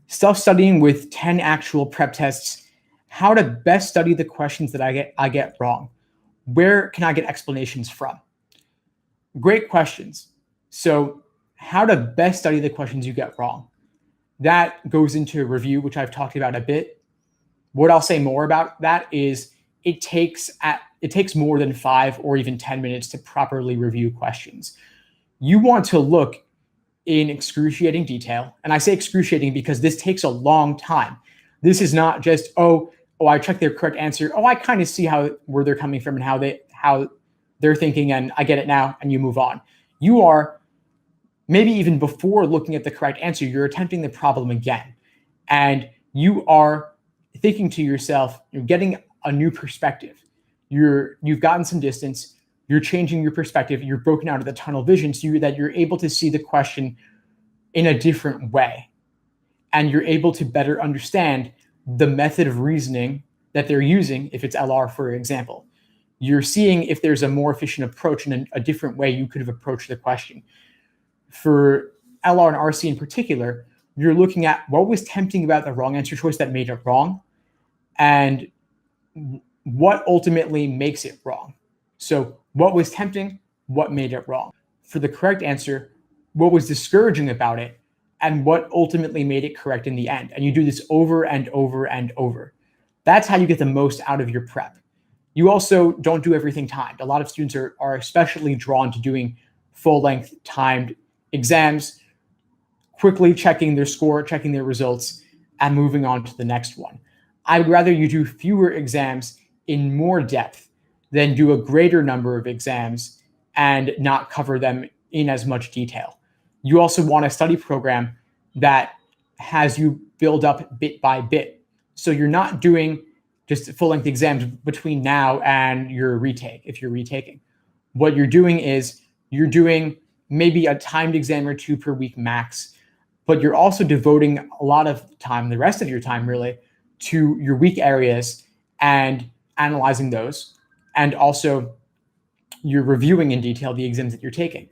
Self-studying with 10 actual prep tests, how to best study the questions that I get wrong. Where can I get explanations from? Great questions. So how to best study the questions you get wrong. That goes into a review, which I've talked about a bit. What I'll say more about that is it takes more than 5 or even 10 minutes to properly review questions. You want to look in excruciating detail. And I say excruciating because this takes a long time. This is not just, I checked their correct answer. I kind of see where they're coming from and how they're thinking, and I get it now, and you move on. You are, maybe even before looking at the correct answer, you're attempting the problem again. And you are thinking to yourself, you're getting a new perspective. You've gotten some distance. You're changing your perspective. You're broken out of the tunnel vision so that you're able to see the question in a different way. And you're able to better understand the method of reasoning that they're using, if it's LR, for example. You're seeing if there's a more efficient approach and a different way you could have approached the question. For LR and RC in particular, you're looking at what was tempting about the wrong answer choice that made it wrong, and what ultimately makes it wrong. So what was tempting, what made it wrong? For the correct answer, what was discouraging about it, and what ultimately made it correct in the end. And you do this over and over and over. That's how you get the most out of your prep. You also don't do everything timed. A lot of students are especially drawn to doing full-length timed exams, quickly checking their score, checking their results, and moving on to the next one. I would rather you do fewer exams in more depth than do a greater number of exams and not cover them in as much detail. You also want a study program that has you build up bit by bit. So you're not doing just full-length exams between now and your retake, if you're retaking. What you're doing is you're doing maybe a timed exam or 2 per week max, but you're also devoting a lot of time, the rest of your time really, to your weak areas and analyzing those. And also you're reviewing in detail the exams that you're taking.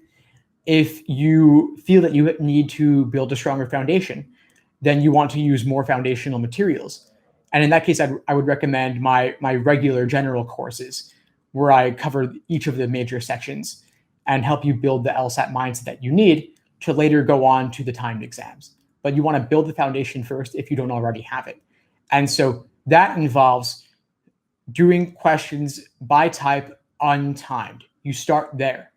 If you feel that you need to build a stronger foundation, then you want to use more foundational materials. And in that case, I would recommend my regular general courses, where I cover each of the major sections and help you build the LSAT mindset that you need to later go on to the timed exams. But you want to build the foundation first if you don't already have it. And so that involves doing questions by type untimed. You start there.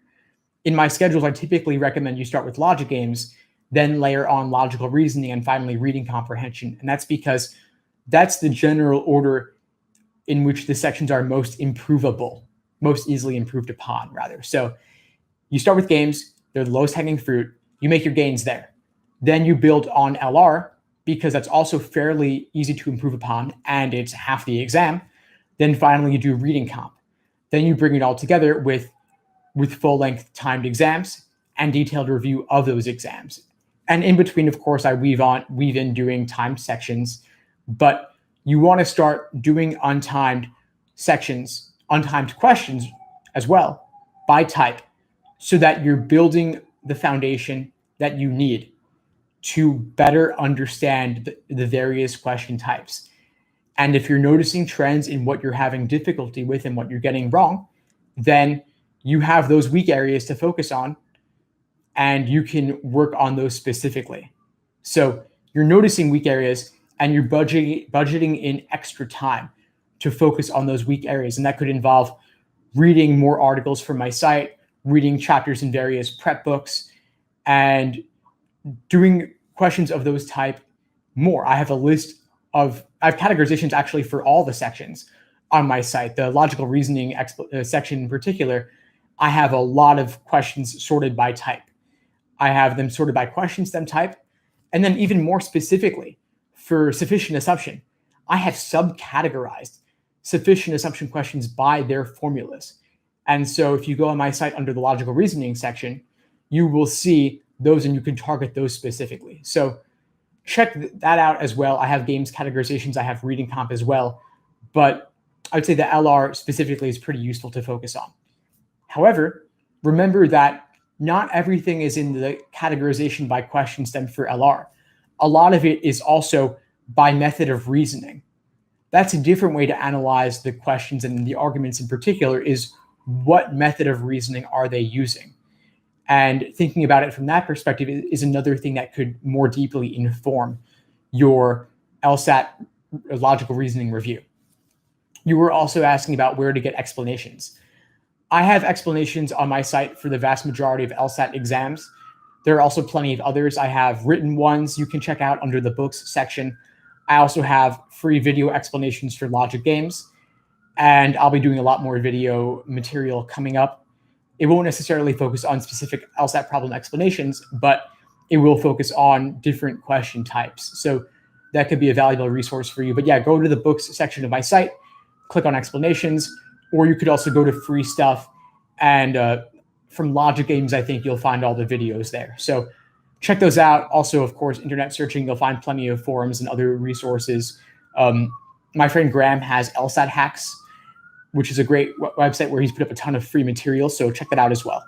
In my schedules, I typically recommend you start with logic games, then layer on logical reasoning, and finally reading comprehension. And that's because that's the general order in which the sections are most improvable, most easily improved upon, rather. So you start with games, they're the lowest hanging fruit, you make your gains there. Then you build on LR, because that's also fairly easy to improve upon, and it's half the exam. Then finally you do reading comp. Then you bring it all together with full-length timed exams and detailed review of those exams. And in between, of course, I weave in doing timed sections, but you want to start doing untimed sections, untimed questions as well by type, so that you're building the foundation that you need to better understand the various question types. And if you're noticing trends in what you're having difficulty with and what you're getting wrong, then you have those weak areas to focus on, and you can work on those specifically. So you're noticing weak areas, and you're budgeting in extra time to focus on those weak areas. And that could involve reading more articles from my site, reading chapters in various prep books, and doing questions of those type more. I have categorizations actually for all the sections on my site. The logical reasoning section in particular, I have a lot of questions sorted by type. I have them sorted by question stem type. And then even more specifically, for sufficient assumption, I have subcategorized sufficient assumption questions by their formulas. And so if you go on my site under the logical reasoning section, you will see those and you can target those specifically. So check that out as well. I have games categorizations, I have reading comp as well, but I would say the LR specifically is pretty useful to focus on. However, remember that not everything is in the categorization by question stem for LR. a lot of it is also by method of reasoning. That's a different way to analyze the questions and the arguments in particular is what method of reasoning are they using? And thinking about it from that perspective is another thing that could more deeply inform your LSAT logical reasoning review. You were also asking about where to get explanations. I have explanations on my site for the vast majority of LSAT exams. There are also plenty of others. I have written ones you can check out under the books section. I also have free video explanations for logic games, and I'll be doing a lot more video material coming up. It won't necessarily focus on specific LSAT problem explanations, but it will focus on different question types. So that could be a valuable resource for you. But yeah, go to the books section of my site, click on explanations, or you could also go to free stuff. And from logic games, I think you'll find all the videos there. So check those out. Also, of course, internet searching, you'll find plenty of forums and other resources. My friend Graham has LSAT Hacks, which is a great website where he's put up a ton of free material. So check that out as well.